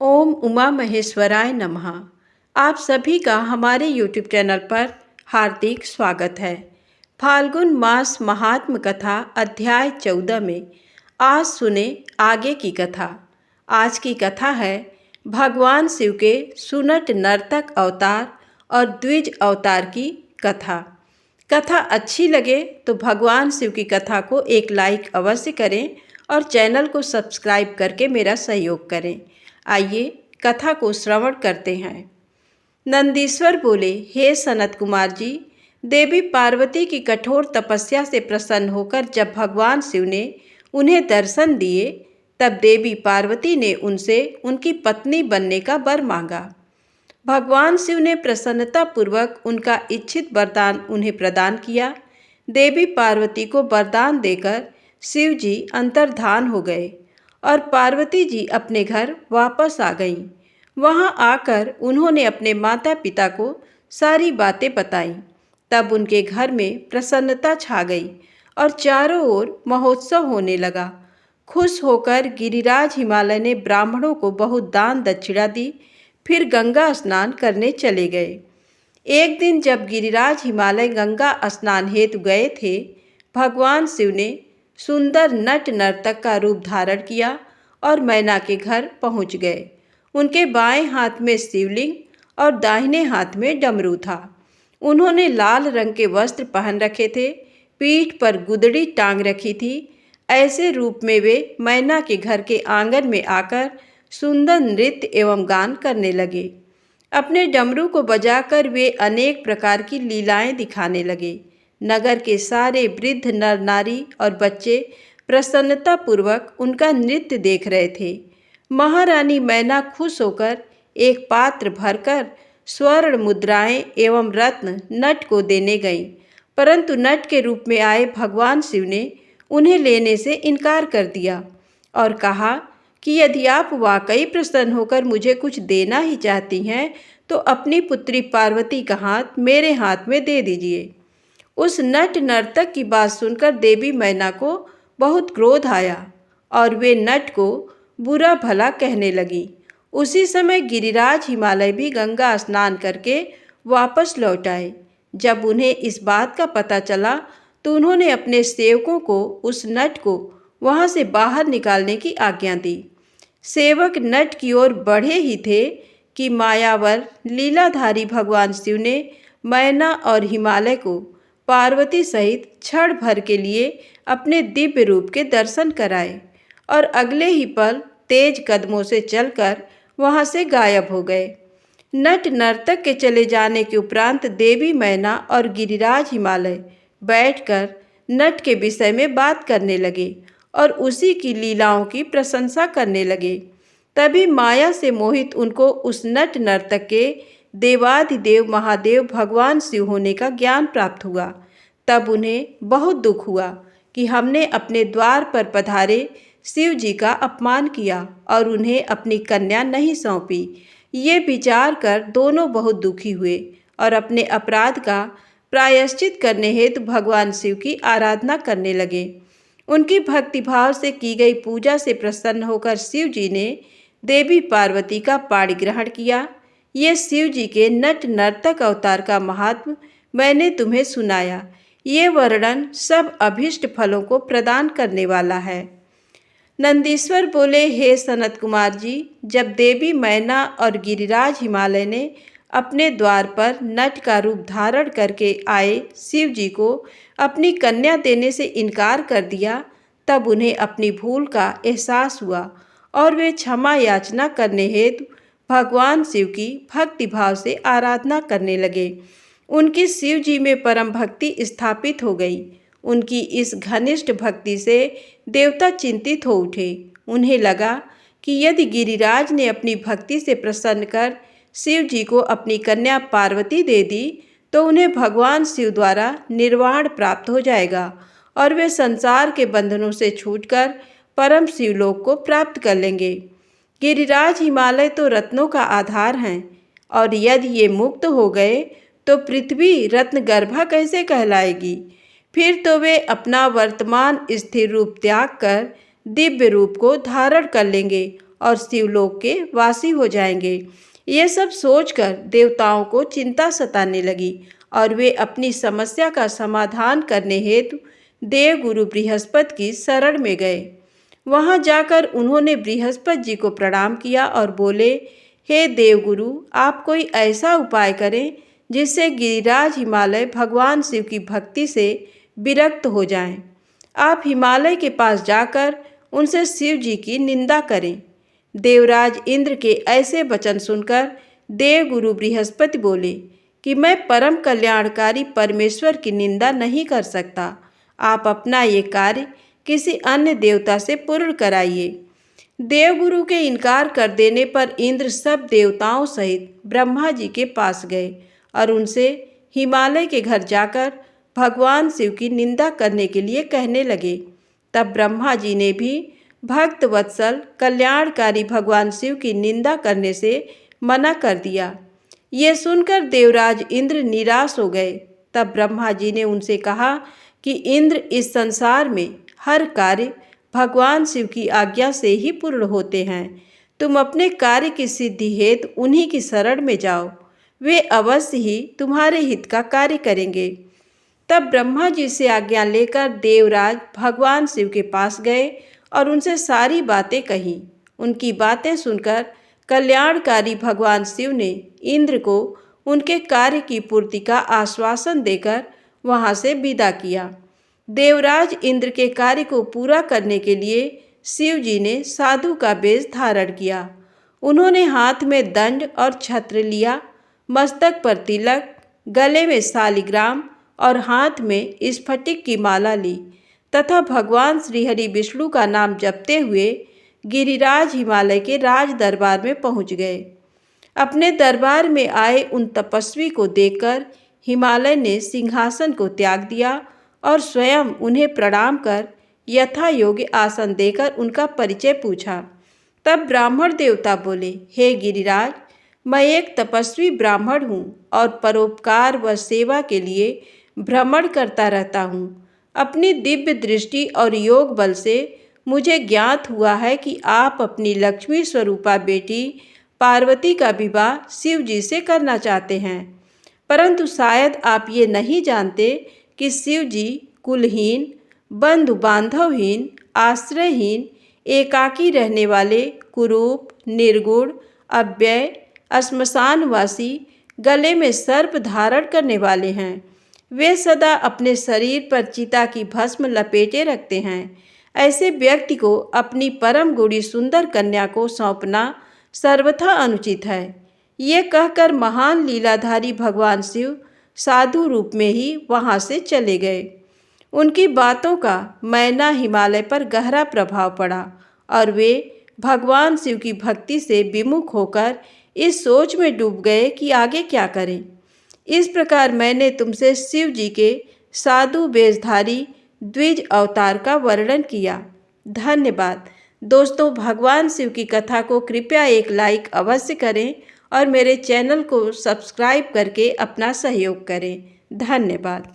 ओम उमा महेश्वराय नमः। आप सभी का हमारे YouTube चैनल पर हार्दिक स्वागत है। फाल्गुन मास महात्म कथा अध्याय 14 में आज सुने आगे की कथा। आज की कथा है भगवान शिव के सुनट नर्तक अवतार और द्विज अवतार की कथा। कथा अच्छी लगे तो भगवान शिव की कथा को एक लाइक अवश्य करें और चैनल को सब्सक्राइब करके मेरा सहयोग करें। आइए कथा को श्रवण करते हैं। नंदीश्वर बोले, हे सनत कुमार जी, देवी पार्वती की कठोर तपस्या से प्रसन्न होकर जब भगवान शिव ने उन्हें दर्शन दिए, तब देवी पार्वती ने उनसे उनकी पत्नी बनने का वर मांगा। भगवान शिव ने प्रसन्नतापूर्वक उनका इच्छित वरदान उन्हें प्रदान किया। देवी पार्वती को वरदान देकर शिव जी अंतर्धान हो गए और पार्वती जी अपने घर वापस आ गईं। वहां आकर उन्होंने अपने माता पिता को सारी बातें बताईं। तब उनके घर में प्रसन्नता छा गई और चारों ओर महोत्सव होने लगा। खुश होकर गिरिराज हिमालय ने ब्राह्मणों को बहुत दान दक्षिणा दी, फिर गंगा स्नान करने चले गए। एक दिन जब गिरिराज हिमालय गंगा स्नान हेतु गए थे, भगवान शिव ने सुंदर नट नर्तक का रूप धारण किया और मैना के घर पहुंच गए। उनके बाएं हाथ में शिवलिंग और दाहिने हाथ में डमरू था। उन्होंने लाल रंग के वस्त्र पहन रखे थे, पीठ पर गुदड़ी टांग रखी थी। ऐसे रूप में वे मैना के घर के आंगन में आकर सुंदर नृत्य एवं गान करने लगे। अपने डमरू को बजाकर वे अनेक प्रकार की लीलाएं दिखाने लगे। नगर के सारे वृद्ध नर नारी और बच्चे प्रसन्नतापूर्वक उनका नृत्य देख रहे थे। महारानी मैना खुश होकर एक पात्र भरकर स्वर्ण मुद्राएं एवं रत्न नट को देने गईं, परंतु नट के रूप में आए भगवान शिव ने उन्हें लेने से इनकार कर दिया और कहा कि यदि आप वाकई प्रसन्न होकर मुझे कुछ देना ही चाहती हैं, तो अपनी पुत्री पार्वती का हाथ मेरे हाथ में दे दीजिए। उस नट नर्तक की बात सुनकर देवी मैना को बहुत क्रोध आया और वे नट को बुरा भला कहने लगी। उसी समय गिरिराज हिमालय भी गंगा स्नान करके वापस लौट आए। जब उन्हें इस बात का पता चला तो उन्होंने अपने सेवकों को उस नट को वहां से बाहर निकालने की आज्ञा दी। सेवक नट की ओर बढ़े ही थे कि मायावर लीलाधारी भगवान शिव ने मैना और हिमालय को पार्वती सहित क्षण भर के लिए अपने दिव्य रूप के दर्शन कराए और अगले ही पल तेज कदमों से चलकर वहां से गायब हो गए। नट नर्तक के चले जाने के उपरांत देवी मैना और गिरिराज हिमालय बैठकर नट के विषय में बात करने लगे और उसी की लीलाओं की प्रशंसा करने लगे। तभी माया से मोहित उनको उस नट नर्तक के देवाधिदेव महादेव भगवान शिव होने का ज्ञान प्राप्त हुआ। तब उन्हें बहुत दुख हुआ कि हमने अपने द्वार पर पधारे शिव जी का अपमान किया और उन्हें अपनी कन्या नहीं सौंपी। ये विचार कर दोनों बहुत दुखी हुए और अपने अपराध का प्रायश्चित करने हेतु भगवान शिव की आराधना करने लगे। उनकी भक्तिभाव से की गई पूजा से प्रसन्न होकर शिव जी ने देवी पार्वती का पाणिग्रहण किया। ये शिव जी के नट नर्तक अवतार का महात्म मैंने तुम्हें सुनाया। ये वर्णन सब अभीष्ट फलों को प्रदान करने वाला है। नंदीश्वर बोले, हे सनत कुमार जी, जब देवी मैना और गिरिराज हिमालय ने अपने द्वार पर नट का रूप धारण करके आए शिव जी को अपनी कन्या देने से इनकार कर दिया, तब उन्हें अपनी भूल का एहसास हुआ और वे क्षमा याचना करने हेतु भगवान शिव की भक्तिभाव से आराधना करने लगे। उनकी शिव जी में परम भक्ति स्थापित हो गई। उनकी इस घनिष्ठ भक्ति से देवता चिंतित हो उठे। उन्हें लगा कि यदि गिरिराज ने अपनी भक्ति से प्रसन्न कर शिव जी को अपनी कन्या पार्वती दे दी, तो उन्हें भगवान शिव द्वारा निर्वाण प्राप्त हो जाएगा और वे संसार के बंधनों से छूटकर परम शिवलोक को प्राप्त कर लेंगे। गिरिराज हिमालय तो रत्नों का आधार हैं और यदि ये मुक्त हो गए तो पृथ्वी रत्न गर्भा कैसे कहलाएगी। फिर तो वे अपना वर्तमान स्थिर रूप त्याग कर दिव्य रूप को धारण कर लेंगे और शिवलोक के वासी हो जाएंगे। ये सब सोचकर देवताओं को चिंता सताने लगी और वे अपनी समस्या का समाधान करने हेतु देवगुरु बृहस्पति की शरण में गए। वहां जाकर उन्होंने बृहस्पति जी को प्रणाम किया और बोले, हे देवगुरु, आप कोई ऐसा उपाय करें जिससे गिरिराज हिमालय भगवान शिव की भक्ति से विरक्त हो जाएं। आप हिमालय के पास जाकर उनसे शिव जी की निंदा करें। देवराज इंद्र के ऐसे वचन सुनकर देवगुरु बृहस्पति बोले कि मैं परम कल्याणकारी परमेश्वर की निंदा नहीं कर सकता। आप अपना ये कार्य किसी अन्य देवता से पूर्ण कराइए। देवगुरु के इनकार कर देने पर इंद्र सब देवताओं सहित ब्रह्मा जी के पास गए और उनसे हिमालय के घर जाकर भगवान शिव की निंदा करने के लिए कहने लगे। तब ब्रह्मा जी ने भी भक्त वत्सल कल्याणकारी भगवान शिव की निंदा करने से मना कर दिया। ये सुनकर देवराज इंद्र निराश हो गए। तब ब्रह्मा जी ने उनसे कहा कि इंद्र, इस संसार में हर कार्य भगवान शिव की आज्ञा से ही पूर्ण होते हैं। तुम अपने कार्य की सिद्धि हेतु उन्हीं की शरण में जाओ, वे अवश्य ही तुम्हारे हित का कार्य करेंगे। तब ब्रह्मा जी से आज्ञा लेकर देवराज भगवान शिव के पास गए और उनसे सारी बातें कहीं। उनकी बातें सुनकर कल्याणकारी भगवान शिव ने इंद्र को उनके कार्य की पूर्ति का आश्वासन देकर वहां से विदा किया। देवराज इंद्र के कार्य को पूरा करने के लिए शिव जी ने साधु का वेश धारण किया। उन्होंने हाथ में दंड और छत्र लिया, मस्तक पर तिलक, गले में शालिग्राम और हाथ में स्फटिक की माला ली तथा भगवान श्रीहरि विष्णु का नाम जपते हुए गिरिराज हिमालय के राज दरबार में पहुंच गए। अपने दरबार में आए उन तपस्वी को देखकर हिमालय ने सिंहासन को त्याग दिया और स्वयं उन्हें प्रणाम कर यथा योग्य आसन देकर उनका परिचय पूछा। तब ब्राह्मण देवता बोले, हे गिरिराज, मैं एक तपस्वी ब्राह्मण हूँ और परोपकार व सेवा के लिए भ्रमण करता रहता हूँ। अपनी दिव्य दृष्टि और योग बल से मुझे ज्ञात हुआ है कि आप अपनी लक्ष्मी स्वरूपा बेटी पार्वती का विवाह शिव जी से करना चाहते हैं, परंतु शायद आप ये नहीं जानते कि शिव जी कुलहीन, बंधु बांधवहीन, आश्रयहीन, एकाकी रहने वाले, कुरूप, निर्गुण, अव्यय, श्मशानवासी, गले में सर्प धारण करने वाले हैं। वे सदा अपने शरीर पर चिता की भस्म लपेटे रखते हैं। ऐसे व्यक्ति को अपनी परम गुणी सुंदर कन्या को सौंपना सर्वथा अनुचित है। ये कहकर महान लीलाधारी भगवान शिव साधु रूप में ही वहाँ से चले गए। उनकी बातों का मैना हिमालय पर गहरा प्रभाव पड़ा और वे भगवान शिव की भक्ति से विमुख होकर इस सोच में डूब गए कि आगे क्या करें। इस प्रकार मैंने तुमसे शिव जी के साधु वेशधारी द्विज अवतार का वर्णन किया। धन्यवाद। दोस्तों, भगवान शिव की कथा को कृपया एक लाइक अवश्य करें और मेरे चैनल को सब्सक्राइब करके अपना सहयोग करें। धन्यवाद।